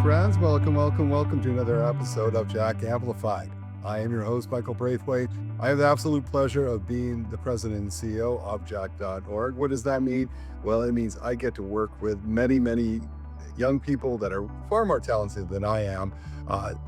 friends. Welcome to another episode of Jack Amplified. I am your host, Michael Braithwaite. I have the absolute pleasure of being the president and CEO of Jack.org. What does that mean? Well, it means I get to work with many young people that are far more talented than I am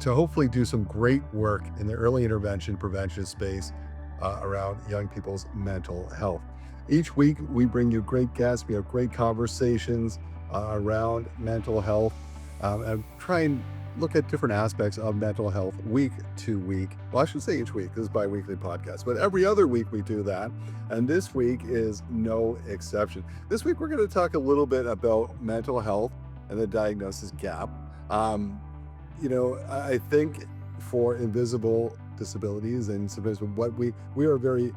to hopefully do some great work in the early intervention prevention space around young people's mental health. Each week, we bring you great guests. We have great conversations around mental health and try and look at different aspects of mental health week to week. Well, I should say each week. This is bi-weekly podcast, but every other week we do that. And this week is no exception. This week, we're going to talk a little bit about mental health and the diagnosis gap. I think for invisible disabilities and what we are a very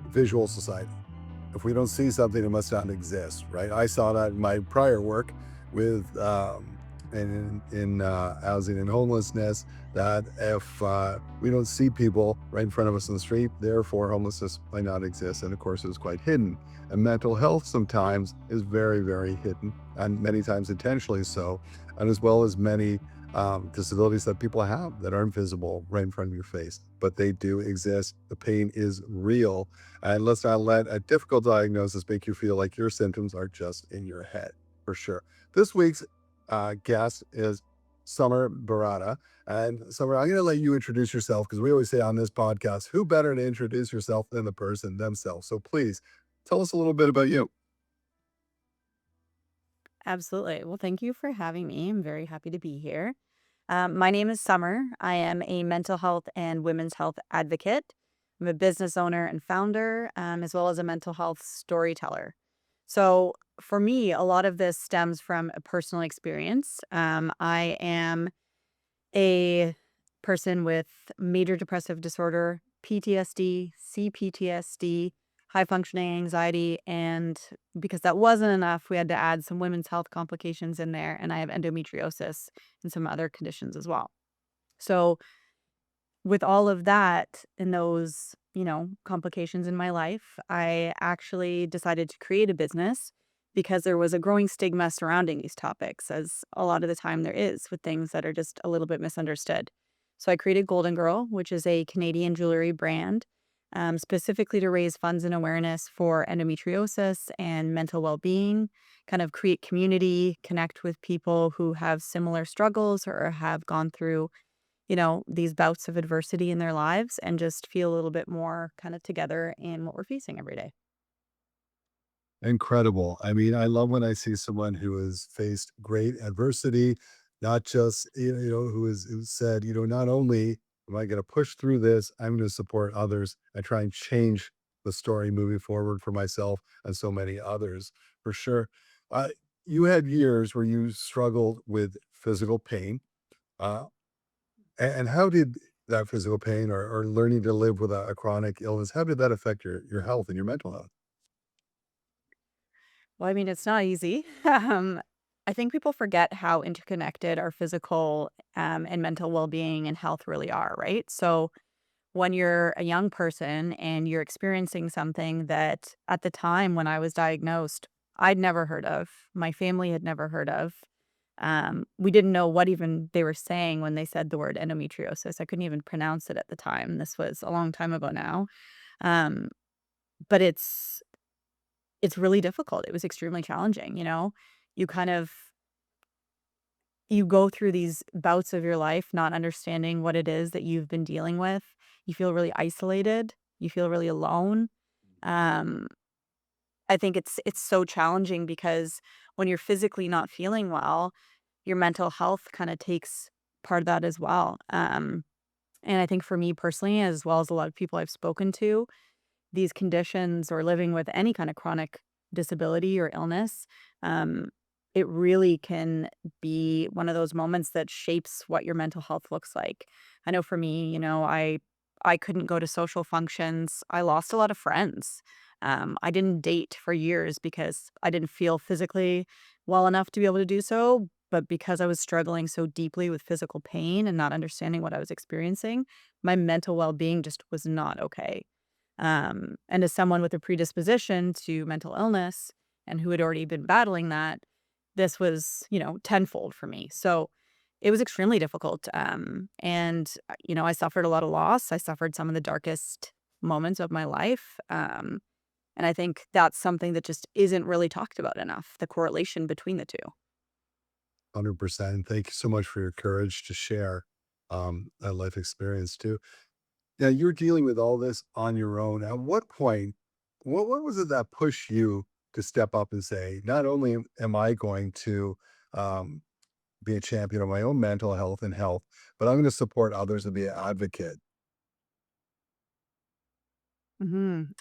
visual society. If we don't see something, it must not exist, right? I saw that in my prior work with in housing and homelessness, that if we don't see people right in front of us on the street, therefore homelessness might not exist. And of course, it's quite hidden. And mental health sometimes is very, very hidden, and many times intentionally so, and as well as many disabilities that people have that aren't visible right in front of your face, but they do exist. The pain is real. And let's not let a difficult diagnosis make you feel like your symptoms are just in your head, for sure. This week's guest is Summar Bourada. And Summar, I'm going to let you introduce yourself, because we always say on this podcast, who better to introduce yourself than the person themselves? So please tell us a little bit about you. Absolutely. Well, thank you for having me. I'm very happy to be here. My name is Summer. I am a mental health and women's health advocate. I'm a business owner and founder, as well as a mental health storyteller. So, for me, a lot of this stems from a personal experience. I am a person with major depressive disorder, PTSD, CPTSD, high functioning anxiety. And because that wasn't enough, we had to add some women's health complications in there. And I have endometriosis and some other conditions as well. So, with all of that and those, complications in my life, I actually decided to create a business because there was a growing stigma surrounding these topics, as a lot of the time there is with things that are just a little bit misunderstood. So I created Golden Girl, which is a Canadian jewelry brand, specifically to raise funds and awareness for endometriosis and mental well-being, kind of create community, connect with people who have similar struggles or have gone through these bouts of adversity in their lives, and just feel a little bit more kind of together in what we're facing every day. Incredible. I mean, I love when I see someone who has faced great adversity, not just, who said, not only am I going to push through this, I'm going to support others and try and change the story moving forward for myself and so many others, for sure. Uh, you had years where you struggled with physical pain. Uh, and how did that physical pain or learning to live with a chronic illness, how did that affect your health and your mental health? Well, I mean, it's not easy. I think people forget how interconnected our physical and mental well-being and health really are, right? So when you're a young person and you're experiencing something that at the time when I was diagnosed, I'd never heard of, my family had never heard of. We didn't know what even they were saying when they said the word endometriosis. I couldn't even pronounce it at the time. This was a long time ago now. Um, but it's really difficult. It was extremely challenging, you know? You kind of you go through these bouts of your life not understanding what it is that you've been dealing with. You feel really isolated. You feel really alone. Um, I think it's so challenging because when you're physically not feeling well, your mental health kind of takes part of that as well. And I think for me personally, as well as a lot of people I've spoken to, these conditions or living with any kind of chronic disability or illness, um, it really can be one of those moments that shapes what your mental health looks like. I know for me, I couldn't go to social functions. I lost a lot of friends. I didn't date for years because I didn't feel physically well enough to be able to do so. But because I was struggling so deeply with physical pain and not understanding what I was experiencing, my mental well being just was not okay. And as someone with a predisposition to mental illness and who had already been battling that, this was, tenfold for me. So it was extremely difficult. And, I suffered a lot of loss. I suffered some of the darkest moments of my life. And I think that's something that just isn't really talked about enough, the correlation between the two. 100%. Thank you so much for your courage to share that life experience too. Now you're dealing with all this on your own. At what point, what was it that pushed you to step up and say, not only am I going to um, be a champion of my own mental health and health, but I'm going to support others and be an advocate.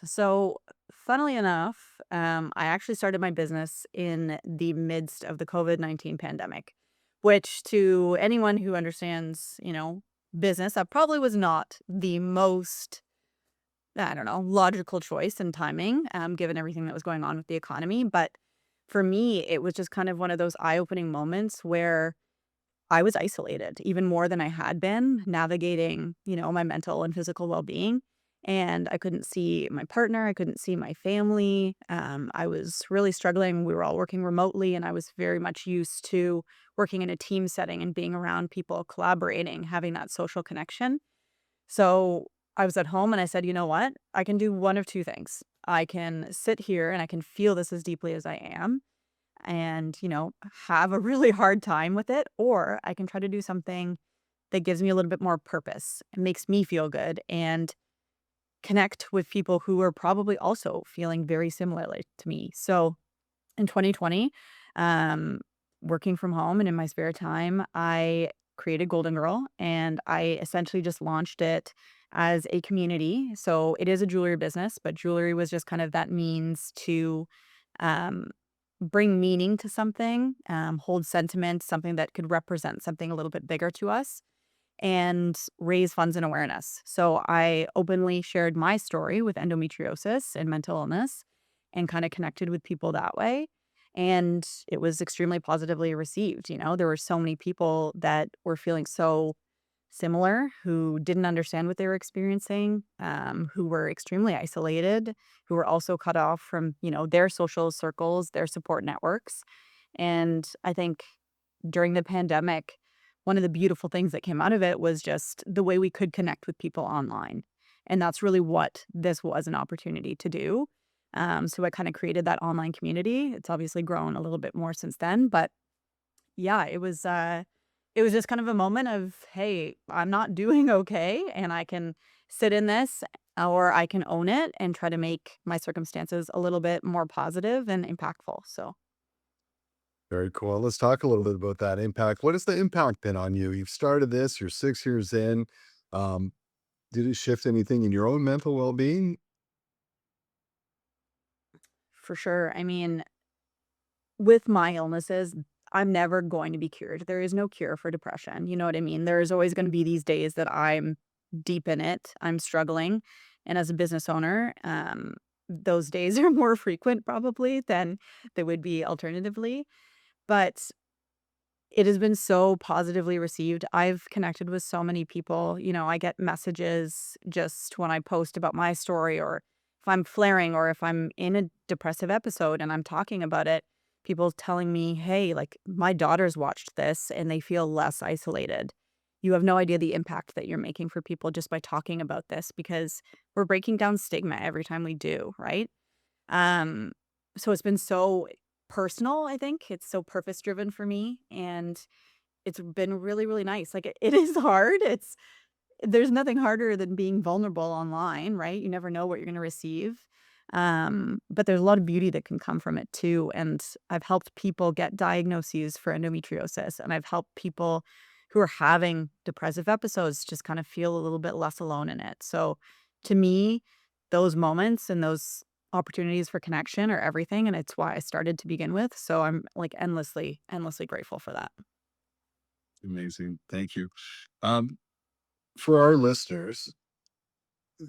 So, funnily enough, I actually started my business in the midst of the COVID-19 pandemic, which to anyone who understands, business, that probably was not the most, I don't know, logical choice and timing, given everything that was going on with the economy. But for me, it was just kind of one of those eye-opening moments where I was isolated even more than I had been navigating, my mental and physical well-being, and I couldn't see my partner, I couldn't see my family, I was really struggling. We were all working remotely, and I was very much used to working in a team setting and being around people, collaborating, having that social connection. So, I was at home and I said, "You know what? I can do one of 2 things. I can sit here and I can feel this as deeply as I am, and, have a really hard time with it, or I can try to do something that gives me a little bit more purpose and makes me feel good and connect with people who are probably also feeling very similarly to me." So in 2020, um, working from home and in my spare time, I created Golden Girl and I essentially just launched it as a community. So it is a jewelry business, but jewelry was just kind of that means to um, bring meaning to something, hold sentiment, something that could represent something a little bit bigger to us and raise funds and awareness. So I openly shared my story with endometriosis and mental illness and kind of connected with people that way. And it was extremely positively received. There were so many people that were feeling so similar, who didn't understand what they were experiencing, who were extremely isolated, who were also cut off from, their social circles, their support networks. And I think during the pandemic, one of the beautiful things that came out of it was just the way we could connect with people online. And that's really what this was an opportunity to do. So I kind of created that online community. It's obviously grown a little bit more since then, but yeah, it was just kind of a moment of, hey, I'm not doing okay and I can sit in this or I can own it and try to make my circumstances a little bit more positive and impactful. So Very cool. Let's talk a little bit about that impact. What has the impact been on you? You've started this, you're 6 years in. Um, did it shift anything in your own mental well being? for sure. I mean, with my illnesses, I'm never going to be cured. There is no cure for depression, you know what I mean? There's always gonna be these days that I'm deep in it, I'm struggling, and as a business owner, those days are more frequent probably than they would be alternatively, but it has been so positively received. I've connected with so many people. I get messages just when I post about my story or if I'm flaring or if I'm in a depressive episode and I'm talking about it, people telling me, "Hey, like my daughters watched this and they feel less isolated. You have no idea the impact that you're making for people just by talking about this because we're breaking down stigma every time we do, right?" Um, so it's been so personal, I think. It's so purpose driven for me, and it's been really, really nice. Like, it is hard. There's nothing harder than being vulnerable online, right? You never know what you're gonna receive. But there's a lot of beauty that can come from it too, and I've helped people get diagnoses for endometriosis, and I've helped people who are having depressive episodes just kind of feel a little bit less alone in it. So, to me, those moments and those opportunities for connection are everything, and it's why I started to begin with, so I'm, like, endlessly, endlessly grateful for that. Amazing. Thank you. Um, for our listeners,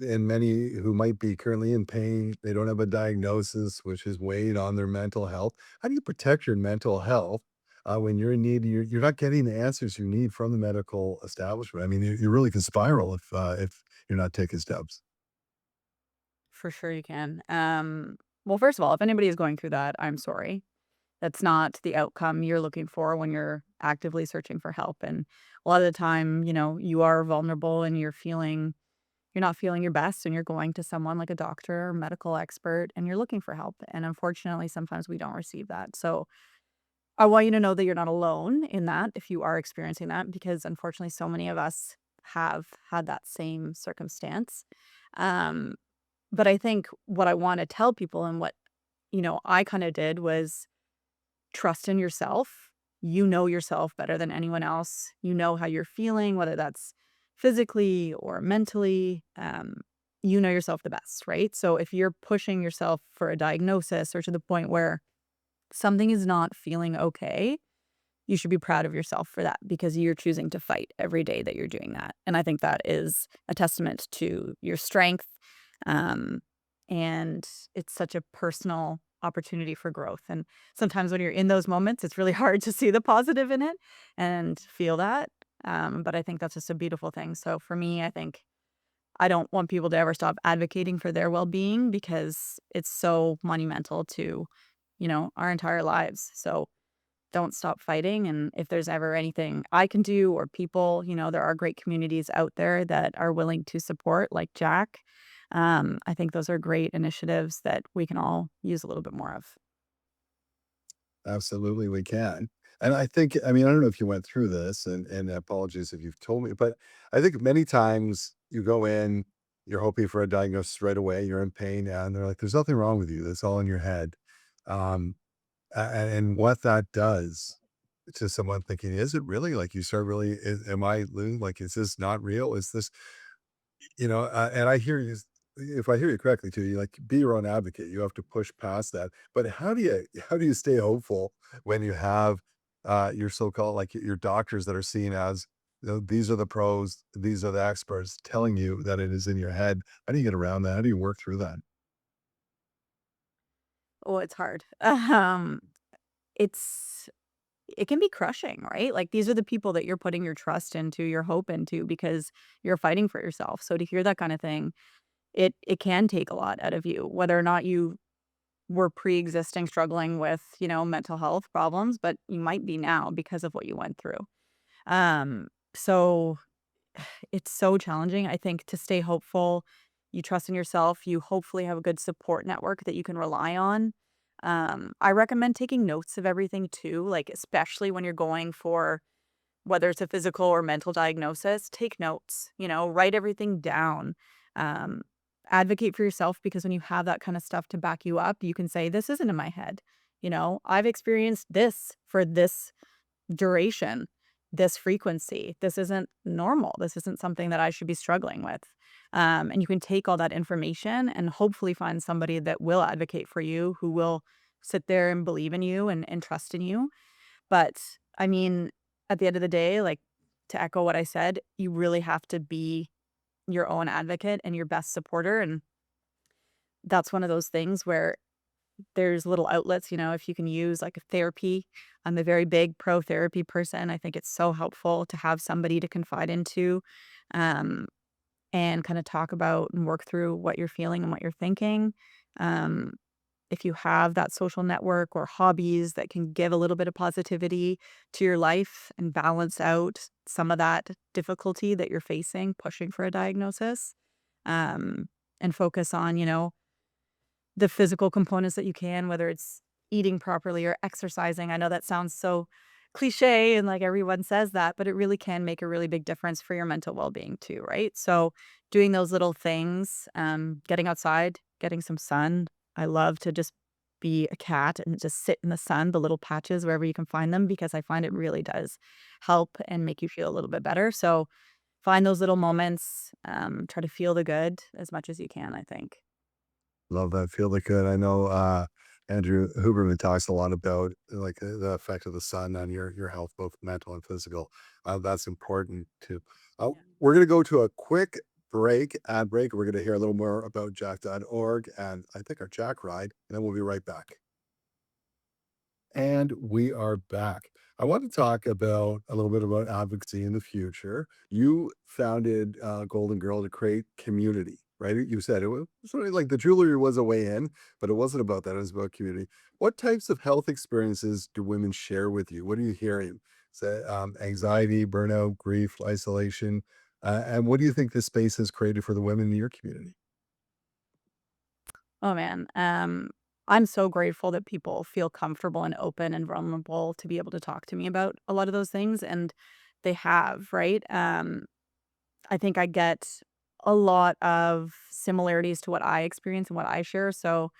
and many who might be currently in pain, they don't have a diagnosis, which is weighing on their mental health. How do you protect your mental health when you're in need? You're not getting the answers you need from the medical establishment. I mean, you really can spiral if you're not taking steps. For sure you can. Well, first of all, if anybody is going through that, I'm sorry. That's not the outcome you're looking for when you're actively searching for help, and a lot of the time, you are vulnerable and you're not feeling your best and you're going to someone like a doctor or medical expert and you're looking for help, and unfortunately, sometimes we don't receive that, so I want you to know that you're not alone in that if you are experiencing that, because unfortunately, so many of us have had that same circumstance. Um, but I think what I wanna tell people and what, I kinda did was trust in yourself. You know yourself better than anyone else. You know how you're feeling, whether that's physically or mentally. You know yourself the best, right? So if you're pushing yourself for a diagnosis or to the point where something is not feeling okay, you should be proud of yourself for that because you're choosing to fight every day that you're doing that. And I think that is a testament to your strength. Um, and it's such a personal opportunity for growth. And sometimes when you're in those moments, it's really hard to see the positive in it and feel that. But I think that's just a beautiful thing. So for me, I think I don't want people to ever stop advocating for their well being because it's so monumental to, our entire lives. So don't stop fighting, and if there's ever anything I can do or people, there are great communities out there that are willing to support, like Jack. I think those are great initiatives that we can all use a little bit more of. Absolutely, we can. And I think, I mean, I don't know if you went through this, and apologies if you've told me, but I think many times you go in, you're hoping for a diagnosis right away, you're in pain, and they're like, "There's nothing wrong with you. That's all in your head." Um, and what that does to someone thinking, "Is it really?" Like you start really, "Am I like, is this not real? Is this?" And I hear you. If I hear you correctly, too, you like be your own advocate. You have to push past that. But how do you stay hopeful when you have your so-called like your doctors that are seen as these are the pros, these are the experts telling you that it is in your head? How do you get around that? How do you work through that? Oh, it's hard. It's it can be crushing, right? Like these are the people that you're putting your trust into, your hope into because you're fighting for yourself. So to hear that kind of thing, it can take a lot out of you, whether or not you were pre-existing struggling with, mental health problems, but you might be now because of what you went through. So it's so challenging, I think, to stay hopeful. You trust in yourself. You hopefully have a good support network that you can rely on. I recommend taking notes of everything too, like especially when you're going for whether it's a physical or mental diagnosis, take notes, write everything down. Um, Advocate for yourself because when you have that kind of stuff to back you up, you can say, this isn't in my head. I've experienced this for this duration, this frequency. This isn't normal. This isn't something that I should be struggling with. And you can take all that information and hopefully find somebody that will advocate for you, who will sit there and believe in you and trust in you. But I mean, at the end of the day, like to echo what I said, you really have to be your own advocate and your best supporter. And that's one of those things where there's little outlets, if you can use like a therapy. I'm a very big pro therapy person. I think it's so helpful to have somebody to confide into um, and kind of talk about and work through what you're feeling and what you're thinking. Um, if you have that social network or hobbies that can give a little bit of positivity to your life and balance out some of that difficulty that you're facing pushing for a diagnosis, um, and focus on, the physical components that you can, whether it's eating properly or exercising. I know that sounds so cliche and like everyone says that, but it really can make a really big difference for your mental well-being too, right? So doing those little things, getting outside, getting some sun. I love to just be a cat and just sit in the sun, the little patches wherever you can find them, because I find it really does help and make you feel a little bit better. So find those little moments, try to feel the good as much as you can, I think. Love that. Feel the good. I know Andrew Huberman talks a lot about like the effect of the sun on your health, both mental and physical. That's important too. We're gonna go to a quick ad break. We're gonna hear a little more about Jack.org and I think our Jack ride, and then we'll be right back. And we are back. I want to talk about a little bit about advocacy in the future. You founded Golden Girl to create community. right? You said it was sort of like the jewelry was a way in, but it wasn't about that. It was about community. What types of health experiences do women share with you? What are you hearing? Is that anxiety, burnout, grief, isolation? And what do you think this space has created for the women in your community? Oh man, I'm so grateful that people feel comfortable and open and vulnerable to be able to talk to me about a lot of those things, and they have, right? I think I get a lot of similarities to what I experience and what I share. So,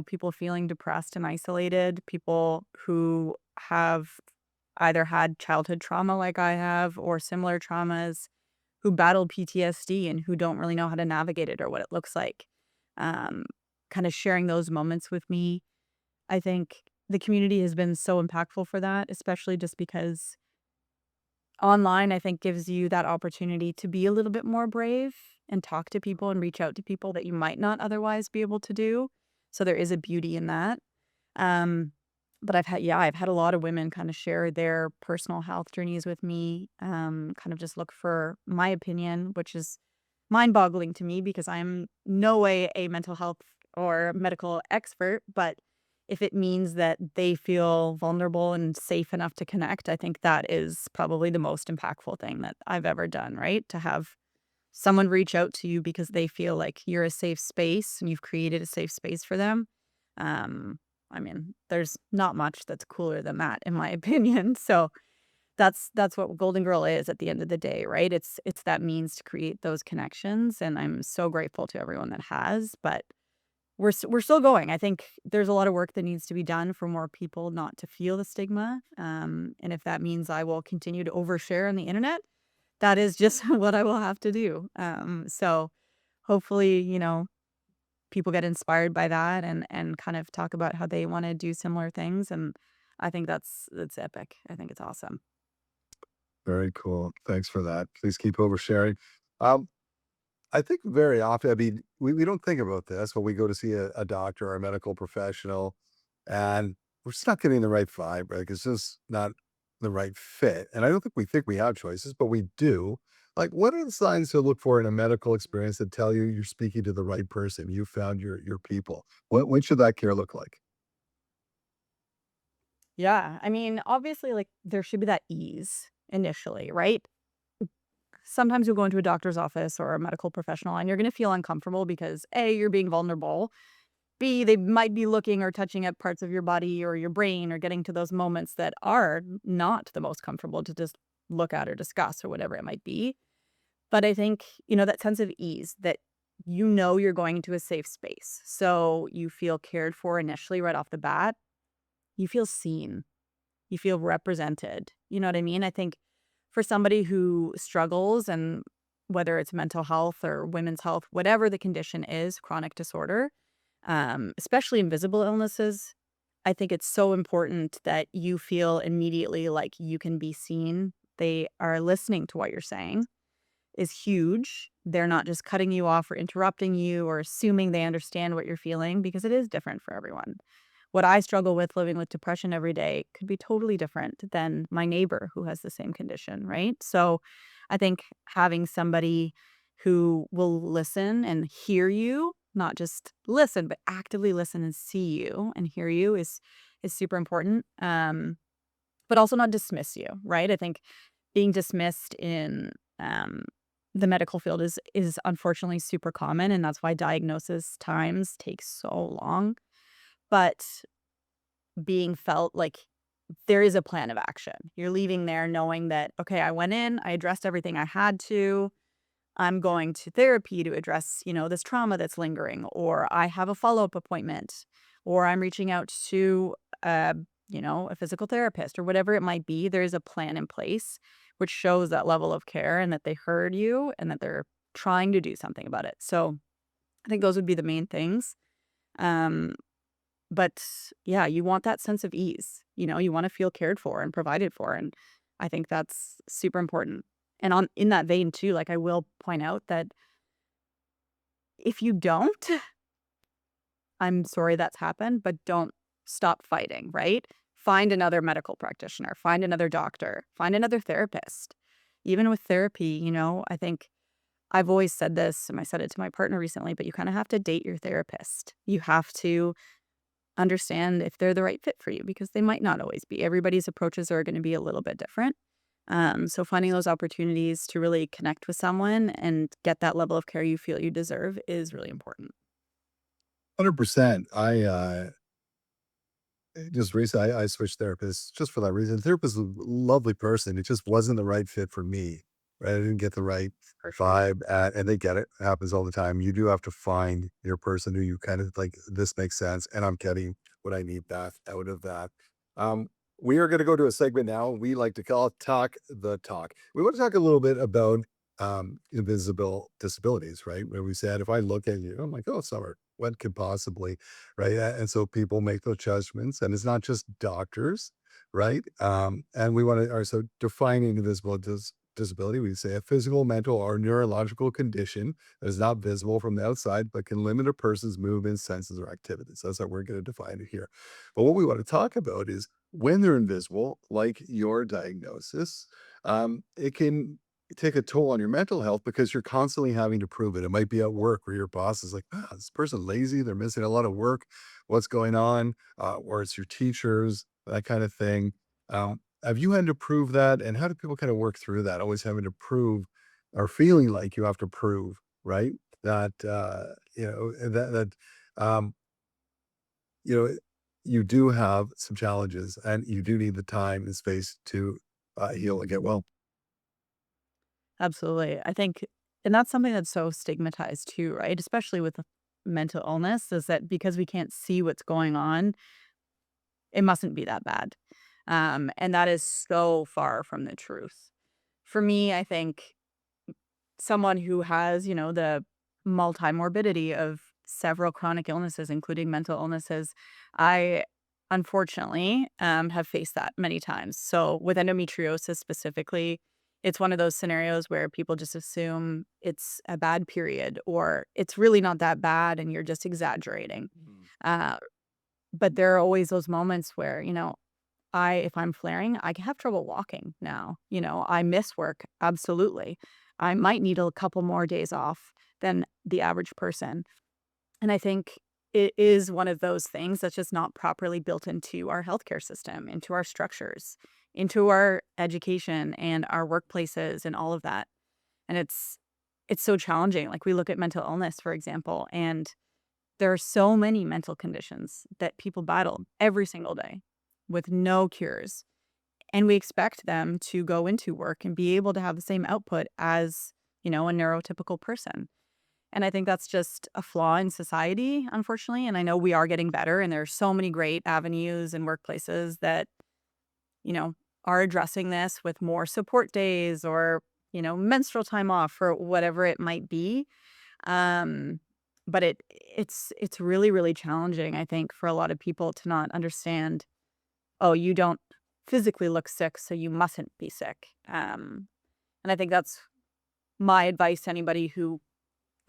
people feeling depressed and isolated, people who have either had childhood trauma like I have or similar traumas, who battled PTSD and who don't really know how to navigate it or what it looks like. Um, Kind of sharing those moments with me. I think the community has been so impactful for that, especially just because online, I think, gives you that opportunity to be a little bit more brave and talk to people and reach out to people that you might not otherwise be able to do. So there is a beauty in that. Um, but I've had a lot of women kind of share their personal health journeys with me, kind of just look for my opinion, which is mind-boggling to me because I'm no way a mental health or medical expert, but if it means that they feel vulnerable and safe enough to connect, I think that is probably the most impactful thing that I've ever done, right? To have someone reach out to you because they feel like you're a safe space and you've created a safe space for them. Um, I mean, there's not much that's cooler than that, in my opinion. So that's what Golden Girl is at the end of the day, right? It's that means to create those connections, and I'm so grateful to everyone that has. But we're still going. I think there's a lot of work that needs to be done for more people not to feel the stigma. And if that means I will continue to overshare on the internet, that is just what I will have to do. So hopefully, people get inspired by that and kind of talk about how they want to do similar things. And I think that's epic. I think it's awesome. Very cool. Thanks for that. Please keep oversharing. Um, I think very often, I mean, we don't think about this when we go to see a doctor or a medical professional, and we're just not getting the right vibe, right? It's just not the right fit. And I don't think we have choices, but we do. Like, what are the signs to look for in a medical experience that tell you you're speaking to the right person? You found your people. What should that care look like? Yeah. I mean, obviously, like, there should be that ease initially, right? Sometimes you'll go into a doctor's office or a medical professional and you're going to feel uncomfortable because A, you're being vulnerable. B, they might be looking or touching at parts of your body or your brain or getting to those moments that are not the most comfortable to just look at or discuss or whatever it might be. But I think, that sense of ease that you're going into a safe space. So you feel cared for initially right off the bat. You feel seen. You feel represented. You know what I mean? I think for somebody who struggles and whether it's mental health or women's health, whatever the condition is, chronic disorder, especially invisible illnesses, I think it's so important that you feel immediately like you can be seen. They are listening to what you're saying is huge. They're not just cutting you off or interrupting you or assuming they understand what you're feeling because it is different for everyone. What I struggle with living with depression every day could be totally different than my neighbor who has the same condition, right? So I think having somebody who will listen and hear you, not just listen, but actively listen and see you and hear you is super important. But also not dismiss you, right? I think being dismissed in um, the medical field is unfortunately super common, and that's why diagnosis times take so long. But being felt like there is a plan of action. You're leaving there knowing that, okay, I went in, I addressed everything I had to. I'm going to therapy to address, this trauma that's lingering, or I have a follow-up appointment, or I'm reaching out to, uh, a physical therapist, or whatever it might be. There is a plan in place, which shows that level of care and that they heard you and that they're trying to do something about it. So I think those would be the main things. Um, but yeah, you want that sense of ease. You want to feel cared for and provided for. And I think that's super important. And on in that vein too, like I will point out that if you don't, I'm sorry that's happened, but don't stop fighting, right? Find another medical practitioner, find another doctor, find another therapist. Even with therapy, I think I've always said this, and I said it to my partner recently, but you kind of have to date your therapist. You have to understand if they're the right fit for you because they might not always be. Everybody's approaches are going to be a little bit different. So finding those opportunities to really connect with someone and get that level of care you feel you deserve is really important. 100%. Just recently, I switched therapists just for that reason. The therapist was a lovely person. It just wasn't the right fit for me, right? I didn't get the right For sure. vibe, and they get it. It happens all the time. You do have to find your person who you kind of like, this makes sense, and I'm getting what I need back out of that. Um, we are going to go to a segment now. We like to call it Talk the Talk. We want to talk a little bit about invisible disabilities, right? Where we said, if I look at you, I'm like, oh, Summer, what could possibly, right? And so people make those judgments, and it's not just doctors, right? And we want to also define invisible disability. We say a physical, mental, or neurological condition that is not visible from the outside, but can limit a person's movements, senses, or activities. That's how we're going to define it here. But what we want to talk about is when they're invisible, like your diagnosis, it can take a toll on your mental health because you're constantly having to prove it. It might be at work where your boss is like, ah, this person lazy, they're missing a lot of work. What's going on? Or it's your teachers, that kind of thing. Have you had to prove that? And how do people kind of work through that? Always having to prove or feeling like you have to prove, right? That, um, you know, you do have some challenges and you do need the time and space to heal and get well. Absolutely. I think and that's something that's so stigmatized too, right? Especially with mental illness, is that because we can't see what's going on, it mustn't be that bad. And that is so far from the truth. For me, I think someone who has, the multimorbidity of several chronic illnesses, including mental illnesses, I unfortunately have faced that many times. So with endometriosis specifically, it's one of those scenarios where people just assume it's a bad period or it's really not that bad and you're just exaggerating. Mm. Uh, but there are always those moments where, if I'm flaring, I have trouble walking now. I miss work, absolutely. I might need a couple more days off than the average person. And I think it is one of those things that's just not properly built into our healthcare system, into our structures, into our education and our workplaces and all of that. And it's so challenging. Like we look at mental illness, for example, and there are so many mental conditions that people battle every single day with no cures. And we expect them to go into work and be able to have the same output as, a neurotypical person. And I think that's just a flaw in society, unfortunately. And I know we are getting better, and there are so many great avenues and workplaces that, you know, are addressing this with more support days or, menstrual time off or whatever it might be. Um, but it's really, really challenging, I think, for a lot of people to not understand, oh, you don't physically look sick, so you mustn't be sick. And I think that's my advice to anybody who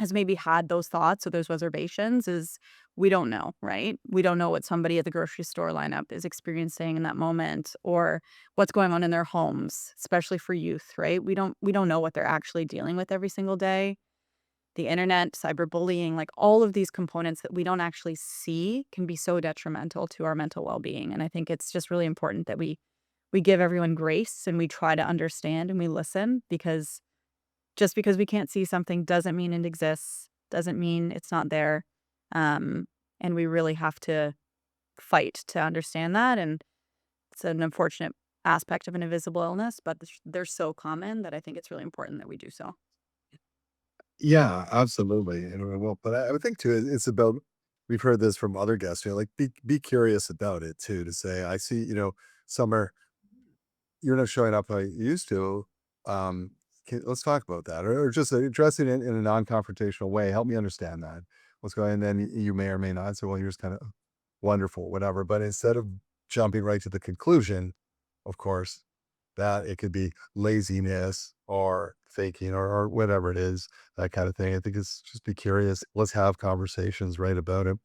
has maybe had those thoughts or those reservations is we don't know, right? We don't know what somebody at the grocery store lineup is experiencing in that moment or what's going on in their homes, especially for youth, right? We don't know what they're actually dealing with every single day. The internet, cyberbullying, like all of these components that we don't actually see can be so detrimental to our mental well-being. And I think it's just really important that we give everyone grace and we try to understand and we listen because just because we can't see something doesn't mean it exists, doesn't mean it's not there. Um, and we really have to fight to understand that. And it's an unfortunate aspect of an invisible illness, but they're so common that I think it's really important that we do so. Yeah, absolutely, and we will, but I would think too, it's about we've heard this from other guests, like, be curious about it too, to say, "I see, Summer, you're not showing up how you used to, let's talk about that," or just addressing it in a non-confrontational way, "Help me understand that. What's going on?" Then you may or may not say, "Well, you're just kinda wonderful," whatever, but instead of jumping right to the conclusion, of course, that it could be laziness or faking or whatever it is, that kind of thing. I think it's just be curious. Let's have conversations right about it.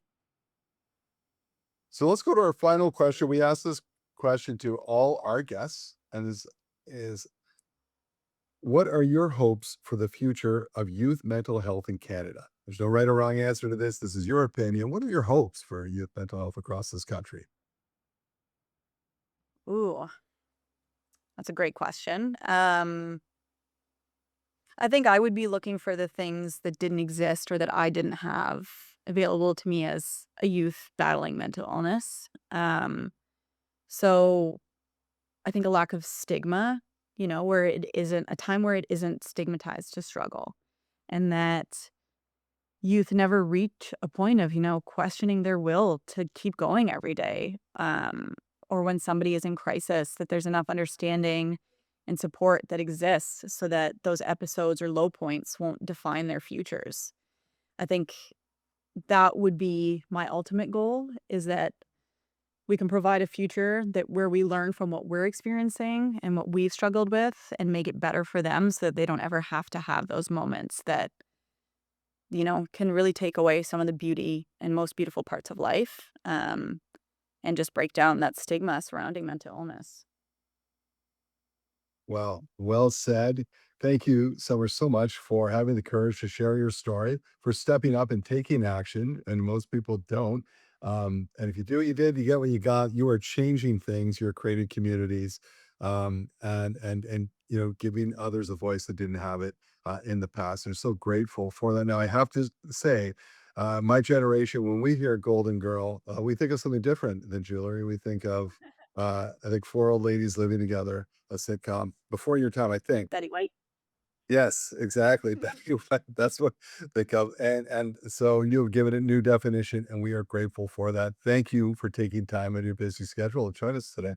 So let's go to our final question. We ask this question to all our guests, and is What are your hopes for the future of youth mental health in Canada? There's no right or wrong answer to this. This is your opinion. What are your hopes for youth mental health across this country? Ooh, that's a great question. I think I would be looking for the things that didn't exist or that I didn't have available to me as a youth battling mental illness. So I think a lack of stigma, where it isn't a time where it isn't stigmatized to struggle, and that youth never reach a point of, questioning their will to keep going every day. Or when somebody is in crisis, that there's enough understanding and support that exists so that those episodes or low points won't define their futures. I think that would be my ultimate goal, is that we can provide a future that where we learn from what we're experiencing and what we've struggled with and make it better for them so that they don't ever have to have those moments that, can really take away some of the beauty and most beautiful parts of life, and just break down that stigma surrounding mental illness. Well said. Thank you, Summer, so much for having the courage to share your story, for stepping up and taking action. And most people don't. And if you do what you did, you get what you got. You are changing things. You're creating communities, and giving others a voice that didn't have it in the past. And so grateful for that. Now, I have to say, my generation, when we hear Golden Girl, we think of something different than jewelry. We think of, I think, four old ladies living together, a sitcom before your time, I think. Betty White. Yes, exactly. That's what they come, and so you've given it new definition, and we are grateful for that. Thank you for taking time out of your busy schedule to join us today.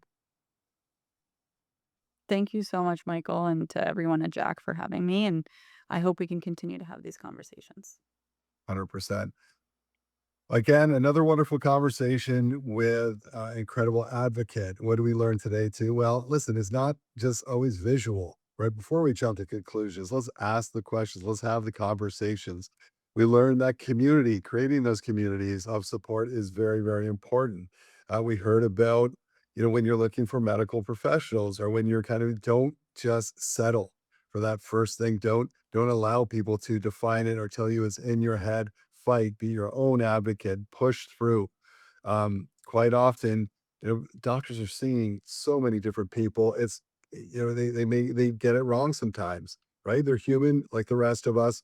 Thank you so much, Michael, and to everyone at Jack for having me. And I hope we can continue to have these conversations. 100%. Again, another wonderful conversation with incredible advocate. What do we learn today, too? Well, listen, it's not just always visual, right? Before we jump to conclusions, let's ask the questions, let's have the conversations. We learned that community, creating those communities of support is very, very important. We heard about, when you're looking for medical professionals or when you're kind of don't just settle for that first thing. Don't allow people to define it or tell you it's in your head. Fight, be your own advocate, push through. Quite often, doctors are seeing so many different people. It's they get it wrong sometimes, right? They're human like the rest of us.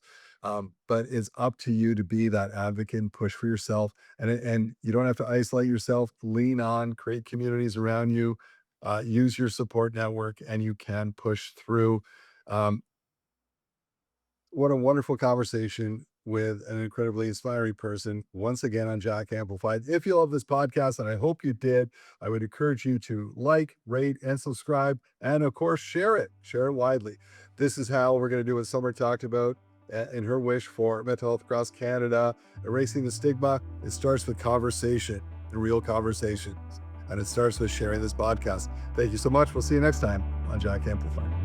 But it's up to you to be that advocate and push for yourself. And you don't have to isolate yourself. Lean on, create communities around you, use your support network, and you can push through. Um, what a wonderful conversation with an incredibly inspiring person once again on Jack Amplified. If you love this podcast, and I hope you did, I would encourage you to like, rate, and subscribe. And of course, share it widely. This is how we're going to do what Summer talked about in her wish for mental health across Canada, erasing the stigma. It starts with conversation and real conversations. And it starts with sharing this podcast. Thank you so much. We'll see you next time on Jack Amplified.